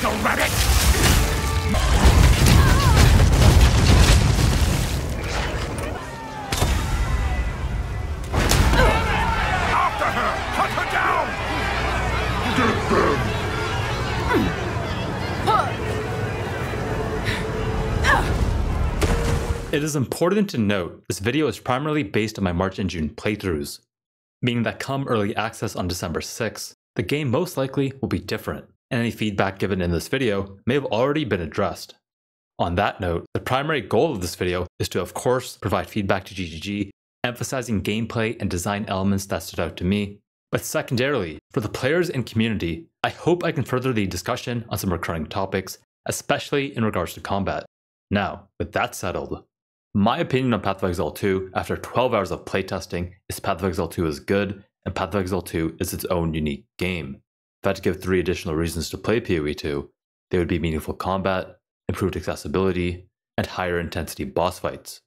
little rabbit! After her! Hunt her down! Get them! It is important to note this video is primarily based on my March and June playthroughs, meaning that come early access on December 6th, the game most likely will be different, and any feedback given in this video may have already been addressed. On that note, the primary goal of this video is to of course provide feedback to GGG, emphasizing gameplay and design elements that stood out to me, but secondarily, for the players and community, I hope I can further the discussion on some recurring topics, especially in regards to combat. Now, with that settled, my opinion on Path of Exile 2 after 12 hours of playtesting is Path of Exile 2 is good, and Path of Exile 2 is its own unique game. If I had to give 3 additional reasons to play PoE 2, they would be meaningful combat, improved accessibility, and higher intensity boss fights.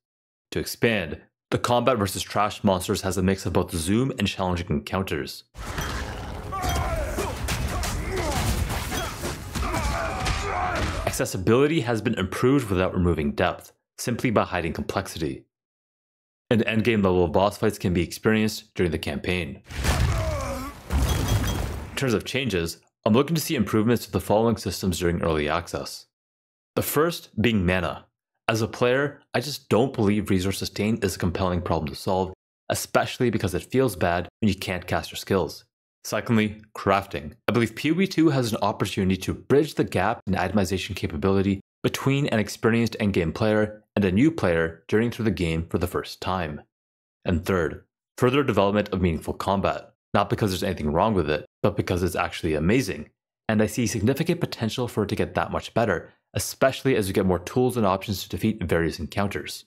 To expand, the combat versus trash monsters has a mix of both zoom and challenging encounters. Accessibility has been improved without removing depth, simply by hiding complexity. And endgame level boss fights can be experienced during the campaign. In terms of changes, I'm looking to see improvements to the following systems during early access. The first being mana. As a player, I just don't believe resource sustain is a compelling problem to solve, especially because it feels bad when you can't cast your skills. Secondly, crafting. I believe PoE 2 has an opportunity to bridge the gap in itemization capability between an experienced endgame player and a new player journeying through the game for the first time. And third, further development of meaningful combat, not because there's anything wrong with it, but because it's actually amazing, and I see significant potential for it to get that much better, especially as we get more tools and options to defeat various encounters.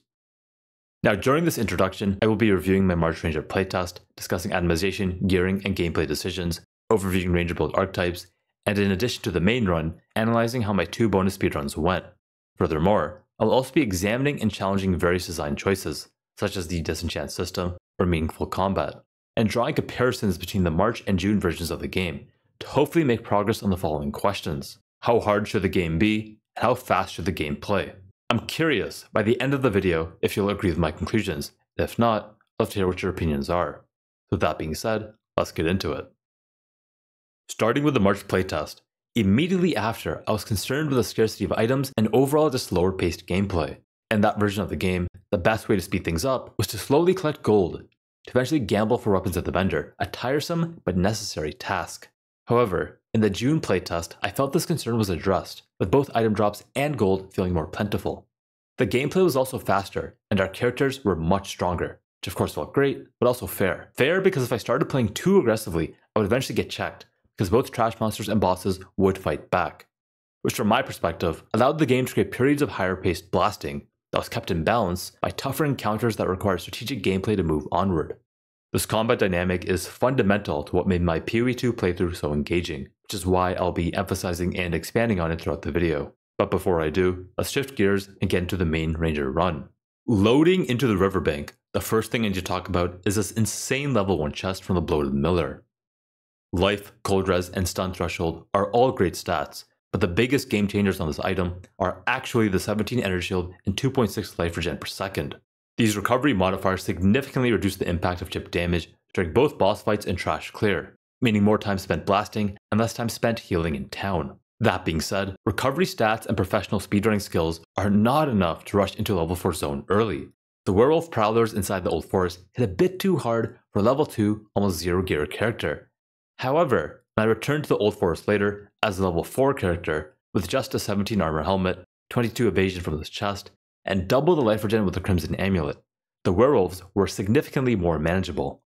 Now during this introduction, I will be reviewing my March Ranger playtest, discussing itemization, gearing, and gameplay decisions, overviewing Ranger build archetypes, and in addition to the main run, analyzing how my 2 bonus speedruns went. Furthermore, I'll also be examining and challenging various design choices, such as the Disenchant system or meaningful combat, and drawing comparisons between the March and June versions of the game, to hopefully make progress on the following questions. How hard should the game be, and how fast should the game play? I'm curious, by the end of the video, if you'll agree with my conclusions, and if not, I'd love to hear what your opinions are. With that being said, let's get into it. Starting with the March playtest, immediately after, I was concerned with the scarcity of items and overall just slower paced gameplay. In that version of the game, the best way to speed things up was to slowly collect gold, to eventually gamble for weapons at the vendor, a tiresome but necessary task. However, in the June playtest, I felt this concern was addressed, with both item drops and gold feeling more plentiful. The gameplay was also faster, and our characters were much stronger, which of course felt great, but also fair. Fair because if I started playing too aggressively, I would eventually get checked, because both trash monsters and bosses would fight back, which from my perspective allowed the game to create periods of higher paced blasting that was kept in balance by tougher encounters that require strategic gameplay to move onward. This combat dynamic is fundamental to what made my PoE 2 playthrough so engaging, which is why I'll be emphasizing and expanding on it throughout the video. But before I do, let's shift gears and get into the main Ranger run. Loading into the riverbank, the first thing I need to talk about is this insane level 1 chest from the Bloated Miller. Life, cold res, and stun threshold are all great stats, but the biggest game changers on this item are actually the 17 energy shield and 2.6 life regen per second. These recovery modifiers significantly reduce the impact of chip damage during both boss fights and trash clear, meaning more time spent blasting and less time spent healing in town. That being said, recovery stats and professional speedrunning skills are not enough to rush into level 4 zone early. The werewolf prowlers inside the Old Forest hit a bit too hard for a level 2 almost 0 gear character. However, when I returned to the Old Forest later as a level 4 character with just a 17 armor helmet, 22 evasion from this chest, and double the life regen with the Crimson Amulet, the werewolves were significantly more manageable,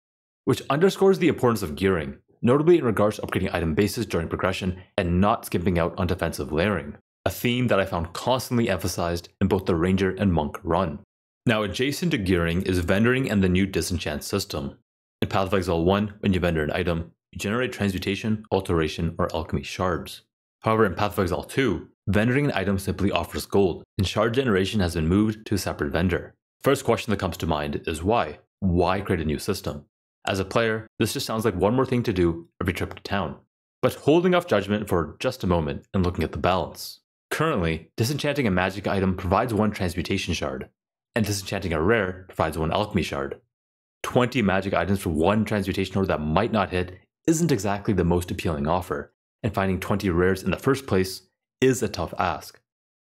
which underscores the importance of gearing, notably in regards to upgrading item bases during progression and not skimping out on defensive layering, a theme that I found constantly emphasized in both the Ranger and Monk run. Now adjacent to gearing is vendoring and the new Disenchant system. In Path of Exile 1, when you vendor an item, you generate transmutation, alteration, or alchemy shards. However, in Path of Exile 2, vendoring an item simply offers gold, and shard generation has been moved to a separate vendor. First question that comes to mind is why? Why create a new system? As a player, this just sounds like one more thing to do every trip to town. But holding off judgment for just a moment and looking at the balance. Currently, disenchanting a magic item provides 1 transmutation shard, and disenchanting a rare provides 1 alchemy shard. 20 magic items for 1 transmutation order that might not hit isn't exactly the most appealing offer, and finding 20 rares in the first place is a tough ask.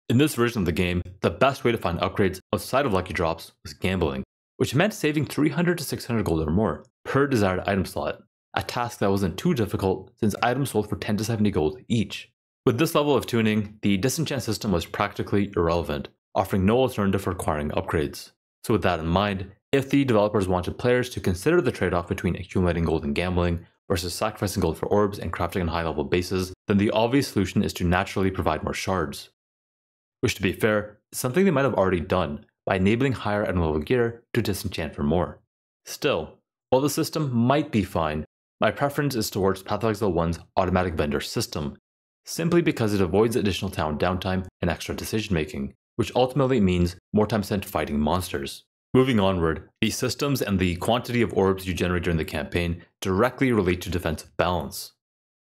In this version of the game, the best way to find upgrades outside of lucky drops was gambling, which meant saving 300 to 600 gold or more per desired item slot, a task that wasn't too difficult since items sold for 10 to 70 gold each. With this level of tuning, the Disenchant system was practically irrelevant, offering no alternative for acquiring upgrades. So with that in mind, if the developers wanted players to consider the trade-off between accumulating gold and gambling versus sacrificing gold for orbs and crafting on high-level bases, then the obvious solution is to naturally provide more shards. Which, to be fair, is something they might have already done by enabling higher item level gear to disenchant for more. Still, while the system might be fine, my preference is towards Path of Exile 1's automatic vendor system, simply because it avoids additional town downtime and extra decision making, which ultimately means more time spent fighting monsters. Moving onward, these systems and the quantity of orbs you generate during the campaign directly relate to defensive balance.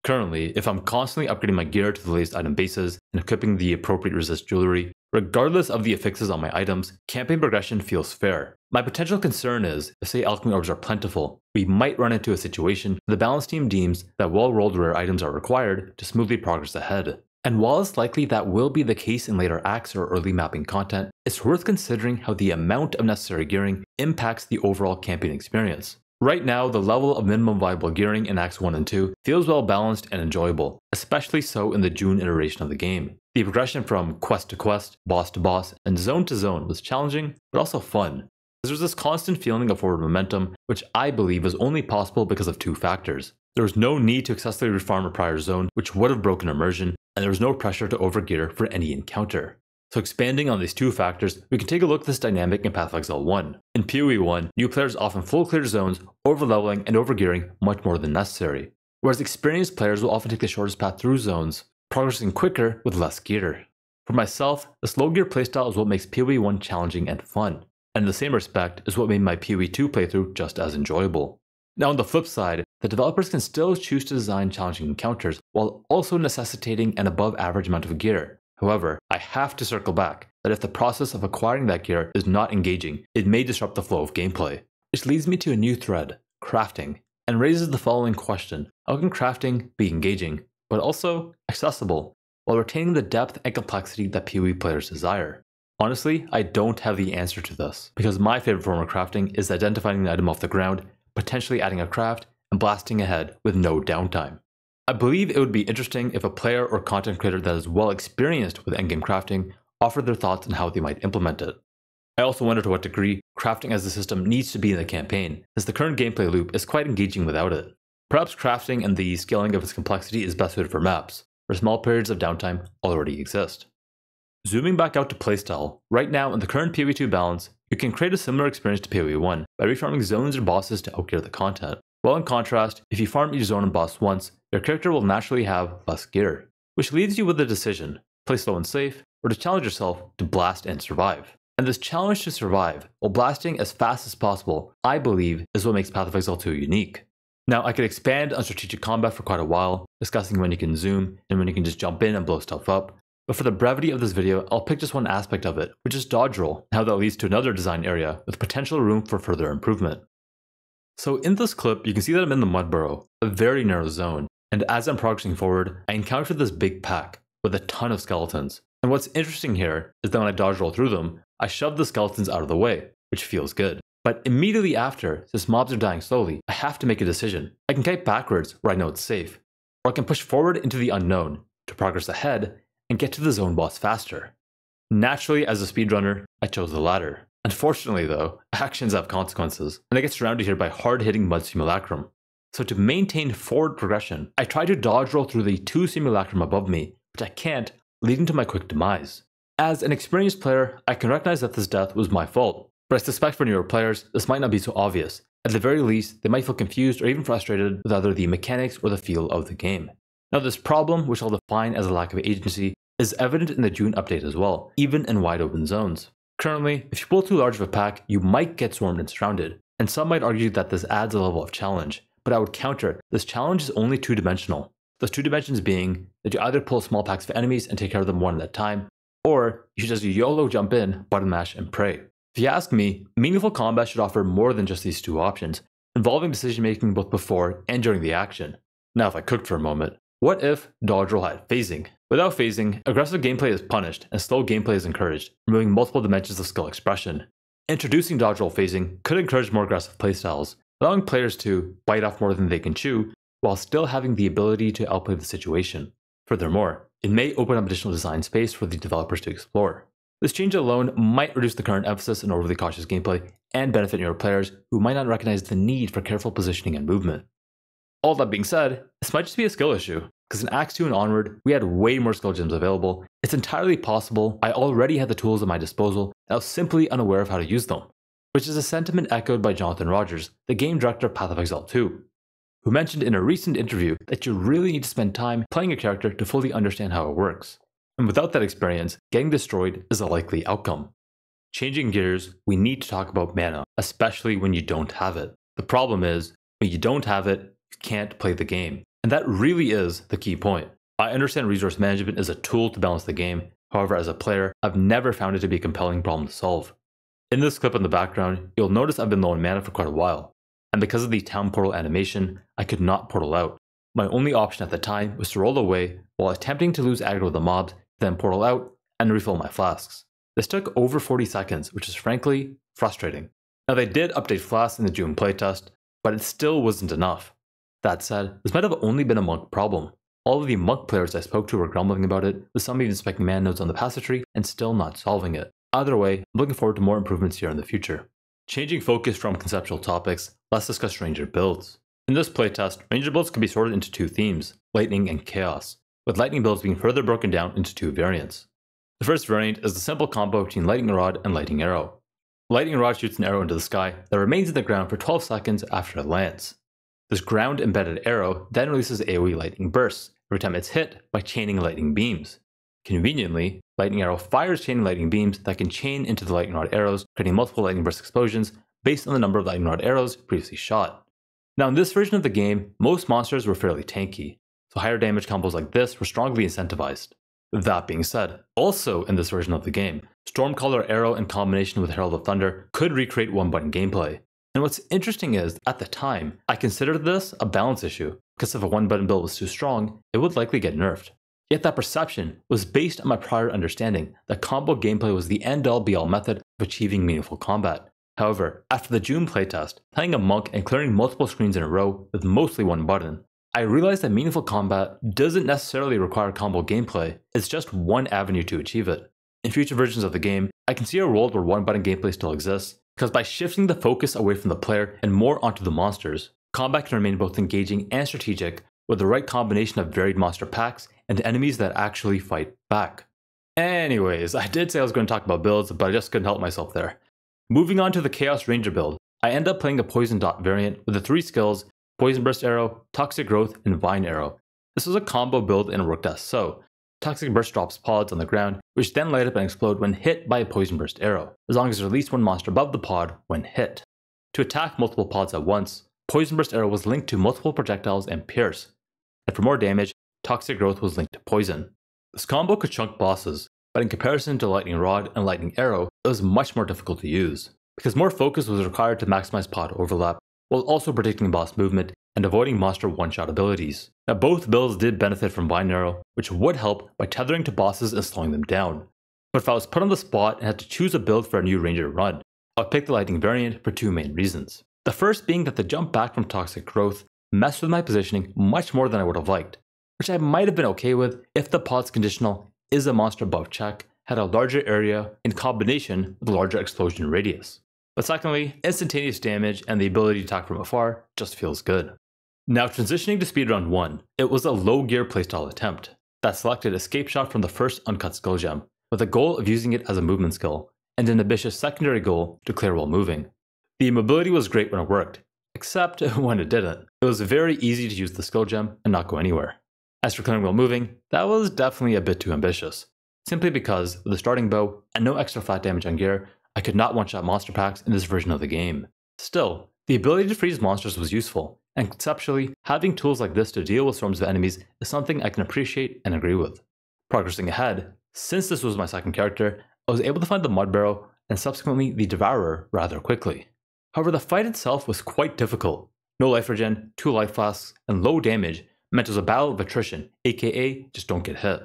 Currently, if I'm constantly upgrading my gear to the latest item bases and equipping the appropriate resist jewelry, regardless of the affixes on my items, campaign progression feels fair. My potential concern is, if say alchemy orbs are plentiful, we might run into a situation where the balance team deems that well-rolled rare items are required to smoothly progress ahead. And while it's likely that will be the case in later acts or early mapping content, it's worth considering how the amount of necessary gearing impacts the overall campaign experience. Right now, the level of minimum viable gearing in Acts 1 and 2 feels well balanced and enjoyable, especially so in the June iteration of the game. The progression from quest to quest, boss to boss, and zone to zone was challenging, but also fun. There's this constant feeling of forward momentum, which I believe was only possible because of 2 factors. There was no need to excessively refarm a prior zone, which would have broken immersion, and there was no pressure to overgear for any encounter. So expanding on these 2 factors, we can take a look at this dynamic in Path of Exile 1. In PoE 1, new players often full clear zones, overleveling and overgearing much more than necessary, whereas experienced players will often take the shortest path through zones, progressing quicker with less gear. For myself, the slow gear playstyle is what makes PoE 1 challenging and fun, and in the same respect is what made my PoE 2 playthrough just as enjoyable. Now on the flip side, the developers can still choose to design challenging encounters while also necessitating an above average amount of gear. However, I have to circle back that if the process of acquiring that gear is not engaging, it may disrupt the flow of gameplay. Which leads me to a new thread, crafting, and raises the following question: how can crafting be engaging, but also accessible, while retaining the depth and complexity that PoE players desire? Honestly, I don't have the answer to this, because my favorite form of crafting is identifying an item off the ground, potentially adding a craft, and blasting ahead with no downtime. I believe it would be interesting if a player or content creator that is well experienced with endgame crafting offered their thoughts on how they might implement it. I also wonder to what degree crafting as a system needs to be in the campaign, as the current gameplay loop is quite engaging without it. Perhaps crafting and the scaling of its complexity is best suited for maps, where small periods of downtime already exist. Zooming back out to playstyle, right now in the current PoE 2 balance, you can create a similar experience to PoE 1 by refarming zones or bosses to outgear the content. While in contrast, if you farm each zone and boss once, your character will naturally have less gear, which leaves you with a decision: play slow and safe, or to challenge yourself to blast and survive. And this challenge to survive, while blasting as fast as possible, I believe is what makes Path of Exile 2 unique. Now, I could expand on strategic combat for quite a while, discussing when you can zoom and when you can just jump in and blow stuff up, but for the brevity of this video, I'll pick just one aspect of it, which is dodge roll, and how that leads to another design area with potential room for further improvement. So in this clip, you can see that I'm in the Mud Burrow, a very narrow zone, and as I'm progressing forward, I encountered this big pack with a ton of skeletons. And what's interesting here is that when I dodge roll through them, I shove the skeletons out of the way, which feels good. But immediately after, since mobs are dying slowly, I have to make a decision. I can kite backwards where I know it's safe, or I can push forward into the unknown to progress ahead and get to the zone boss faster. Naturally, as a speedrunner, I chose the latter. Unfortunately though, actions have consequences, and I get surrounded here by hard-hitting mud simulacrum. So to maintain forward progression, I try to dodge roll through the 2 simulacrum above me, which I can't, leading to my quick demise. As an experienced player, I can recognize that this death was my fault, but I suspect for newer players, this might not be so obvious. At the very least, they might feel confused or even frustrated with either the mechanics or the feel of the game. Now this problem, which I'll define as a lack of agency, is evident in the June update as well, even in wide open zones. Currently, if you pull too large of a pack, you might get swarmed and surrounded, and some might argue that this adds a level of challenge, but I would counter, this challenge is only 2-dimensional. Those two dimensions being that you either pull small packs of enemies and take care of them one at a time, or you should just YOLO jump in, button mash, and pray. If you ask me, meaningful combat should offer more than just these two options, involving decision making both before and during the action. Now if I cooked for a moment, what if dodge roll had phasing? Without phasing, aggressive gameplay is punished and slow gameplay is encouraged, removing multiple dimensions of skill expression. Introducing dodge roll phasing could encourage more aggressive playstyles, allowing players to bite off more than they can chew, while still having the ability to outplay the situation. Furthermore, it may open up additional design space for the developers to explore. This change alone might reduce the current emphasis on overly cautious gameplay and benefit newer players who might not recognize the need for careful positioning and movement. All that being said, this might just be a skill issue, because in Acts 2 and onward, we had way more skill gems available. It's entirely possible I already had the tools at my disposal and I was simply unaware of how to use them, which is a sentiment echoed by Jonathan Rogers, the game director of Path of Exile 2, who mentioned in a recent interview that you really need to spend time playing a character to fully understand how it works. And without that experience, getting destroyed is a likely outcome. Changing gears, we need to talk about mana, especially when you don't have it. The problem is, when you don't have it, you can't play the game. And that really is the key point. I understand resource management is a tool to balance the game, however as a player, I've never found it to be a compelling problem to solve. In this clip in the background, you'll notice I've been low on mana for quite a while, and because of the town portal animation, I could not portal out. My only option at the time was to roll away while attempting to lose aggro with the mobs, then portal out and refill my flasks. This took over 40 seconds, which is frankly frustrating. Now they did update flasks in the June playtest, but it still wasn't enough. That said, this might have only been a monk problem. All of the monk players I spoke to were grumbling about it, with some even specking mana nodes on the passage tree and still not solving it. Either way, I'm looking forward to more improvements here in the future. Changing focus from conceptual topics, let's discuss ranger builds. In this playtest, ranger builds can be sorted into two themes, lightning and chaos, with lightning builds being further broken down into two variants. The first variant is the simple combo between lightning rod and lightning arrow. Lightning rod shoots an arrow into the sky that remains in the ground for 12 seconds after it lands. This ground embedded arrow then releases AoE lightning bursts every time it's hit by chaining lightning beams. Conveniently, lightning arrow fires chaining lightning beams that can chain into the lightning rod arrows, creating multiple lightning burst explosions based on the number of lightning rod arrows previously shot. Now in this version of the game, most monsters were fairly tanky, so higher damage combos like this were strongly incentivized. That being said, also in this version of the game, Stormcaller Arrow in combination with Herald of Thunder could recreate one-button gameplay. And what's interesting is, at the time, I considered this a balance issue, because if a one-button build was too strong, it would likely get nerfed. Yet that perception was based on my prior understanding that combo gameplay was the end-all be-all method of achieving meaningful combat. However, after the June playtest, playing a monk and clearing multiple screens in a row with mostly one button, I realized that meaningful combat doesn't necessarily require combo gameplay, it's just one avenue to achieve it. In future versions of the game, I can see a world where one-button gameplay still exists, because by shifting the focus away from the player and more onto the monsters, combat can remain both engaging and strategic with the right combination of varied monster packs and enemies that actually fight back. Anyways, I did say I was going to talk about builds, but I just couldn't help myself there. Moving on to the Chaos Ranger build, I end up playing a Poison Dot variant with the three skills, Poison Burst Arrow, Toxic Growth, and Vine Arrow. This was a combo build and it worked as so. Toxic Burst drops pods on the ground, which then light up and explode when hit by a Poison Burst arrow, as long as there's at least one monster above the pod when hit. To attack multiple pods at once, Poison Burst arrow was linked to multiple projectiles and pierce, and for more damage, Toxic Growth was linked to poison. This combo could chunk bosses, but in comparison to Lightning Rod and Lightning Arrow, it was much more difficult to use, because more focus was required to maximize pod overlap, while also predicting boss movement and avoiding monster one-shot abilities. Now both builds did benefit from Vine Arrow, which would help by tethering to bosses and slowing them down. But if I was put on the spot and had to choose a build for a new ranger to run, I would pick the Lightning variant for two main reasons. The first being that the jump back from Toxic Growth messed with my positioning much more than I would have liked, which I might have been okay with if the pod's conditional is a monster above check had a larger area in combination with a larger explosion radius. But secondly, instantaneous damage and the ability to attack from afar just feels good. Now transitioning to Speedrun 1, it was a low gear playstyle attempt that selected Escape Shot from the first uncut skill gem, with the goal of using it as a movement skill, and an ambitious secondary goal to clear while moving. The mobility was great when it worked, except when it didn't. It was very easy to use the skill gem and not go anywhere. As for clearing while moving, that was definitely a bit too ambitious, simply because with a starting bow and no extra flat damage on gear, I could not one-shot monster packs in this version of the game. Still, The ability to freeze monsters was useful, and conceptually, having tools like this to deal with swarms of enemies is something I can appreciate and agree with. Progressing ahead, since this was my second character, I was able to find the Mud Barrow and subsequently the Devourer rather quickly. However, the fight itself was quite difficult. No life regen, 2 life flasks, and low damage meant it was a battle of attrition, aka just don't get hit.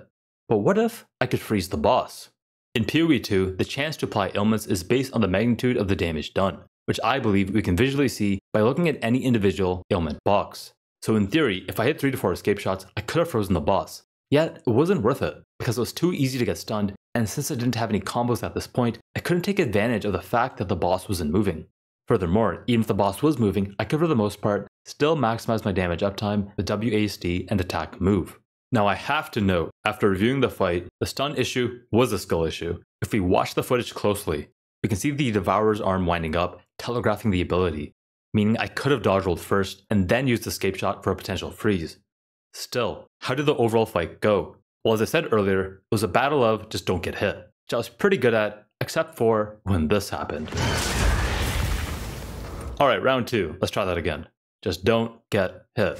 But what if I could freeze the boss? In PoE 2, the chance to apply ailments is based on the magnitude of the damage done, which I believe we can visually see by looking at any individual ailment box. So in theory, if I hit 3 to 4 escape shots, I could have frozen the boss. Yet, it wasn't worth it, because it was too easy to get stunned, and since I didn't have any combos at this point, I couldn't take advantage of the fact that the boss wasn't moving. Furthermore, even if the boss was moving, I could for the most part still maximize my damage uptime with WASD and attack move. Now I have to note, after reviewing the fight, the stun issue was a skill issue. If we watch the footage closely, we can see the Devourer's arm winding up, telegraphing the ability, meaning I could have dodge rolled first and then used escape shot for a potential freeze. Still, how did the overall fight go? Well, as I said earlier, it was a battle of just don't get hit, which I was pretty good at, except for when this happened. Alright, round 2, let's try that again. Just don't get hit.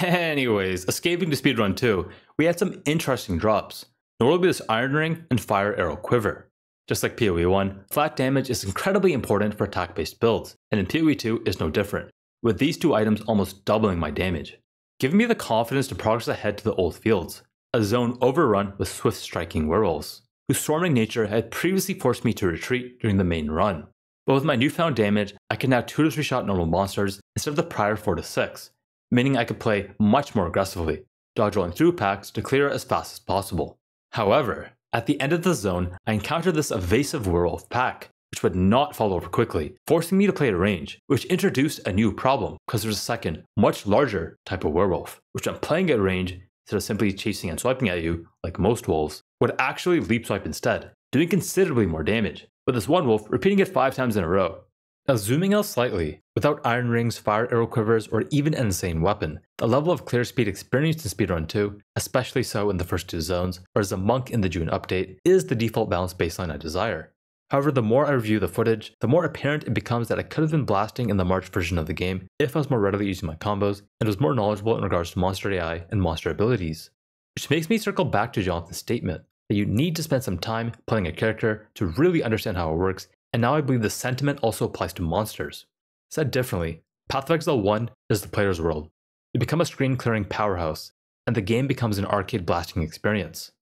Anyways, escaping to Speedrun 2, we had some interesting drops, notably this Iron Ring and Fire Arrow Quiver. Just like PoE 1, flat damage is incredibly important for attack-based builds, and in PoE 2 is no different, with these 2 items almost doubling my damage, giving me the confidence to progress ahead to the Old Fields, a zone overrun with swift striking werewolves, whose swarming nature had previously forced me to retreat during the main run. But with my newfound damage, I can now 2 to 3 shot normal monsters instead of the prior 4 to 6, meaning I could play much more aggressively, dodge rolling through packs to clear as fast as possible. However, at the end of the zone, I encountered this evasive werewolf pack, which would not fall over quickly, forcing me to play at range, which introduced a new problem, because there's a second, much larger type of werewolf, which when playing at range, instead of simply chasing and swiping at you, like most wolves, would actually leap swipe instead, doing considerably more damage, with this one wolf repeating it 5 times in a row. Now zooming out slightly, without Iron Rings, Fire Arrow Quivers, or even an insane weapon, the level of clear speed experienced in Speedrun 2, especially so in the first 2 zones, or as a monk in the June update, is the default balance baseline I desire. However, the more I review the footage, the more apparent it becomes that I could have been blasting in the March version of the game if I was more readily using my combos and was more knowledgeable in regards to monster AI and monster abilities. Which makes me circle back to Jonathan's statement that you need to spend some time playing a character to really understand how it works, and now I believe the sentiment also applies to monsters. Said differently, Path of Exile 1 is the player's world. You become a screen clearing powerhouse, and the game becomes an arcade blasting experience.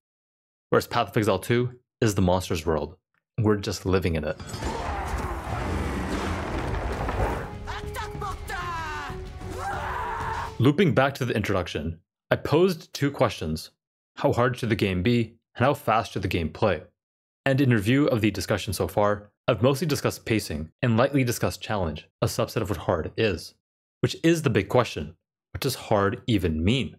Whereas Path of Exile 2 is the monster's world. We're just living in it. Looping back to the introduction, I posed 2 questions. How hard should the game be, and how fast should the game play? And in review of the discussion so far, I've mostly discussed pacing and lightly discussed challenge, a subset of what hard is. Which is the big question. What does hard even mean?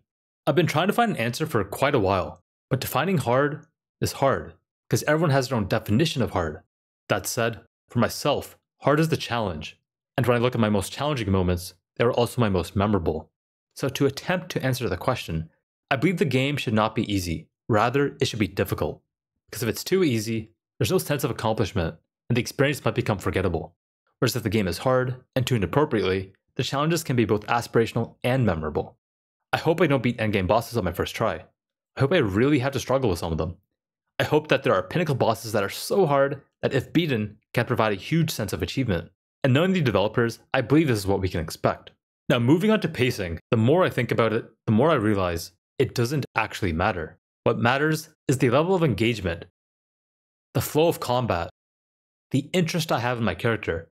I've been trying to find an answer for quite a while, but defining hard is hard, because everyone has their own definition of hard. That said, for myself, hard is the challenge, and when I look at my most challenging moments, they are also my most memorable. So to attempt to answer the question, I believe the game should not be easy, rather it should be difficult. Because if it's too easy, there's no sense of accomplishment, and the experience might become forgettable. Whereas if the game is hard, and tuned appropriately, the challenges can be both aspirational and memorable. I hope I don't beat endgame bosses on my first try. I hope I really have to struggle with some of them. I hope that there are pinnacle bosses that are so hard that if beaten, can provide a huge sense of achievement. And knowing the developers, I believe this is what we can expect. Now moving on to pacing, the more I think about it, the more I realize it doesn't actually matter. What matters is the level of engagement, the flow of combat, the interest I have in my character,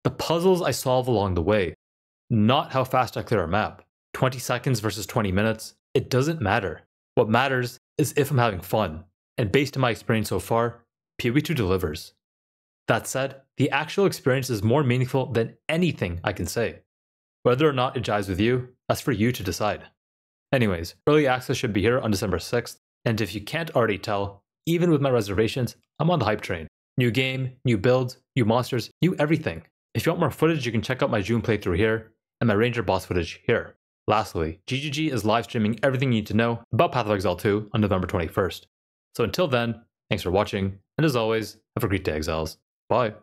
the puzzles I solve along the way, not how fast I clear a map. 20 seconds versus 20 minutes, it doesn't matter. What matters is if I'm having fun. And based on my experience so far, PoE 2 delivers. That said, the actual experience is more meaningful than anything I can say. Whether or not it jives with you, that's for you to decide. Anyways, early access should be here on December 6th, and if you can't already tell, even with my reservations, I'm on the hype train. New game, new builds, new monsters, new everything. If you want more footage, you can check out my June playthrough here, and my Ranger boss footage here. Lastly, GGG is live streaming everything you need to know about Path of Exile 2 on November 21st. So until then, thanks for watching, and as always, have a great day, Exiles. Bye.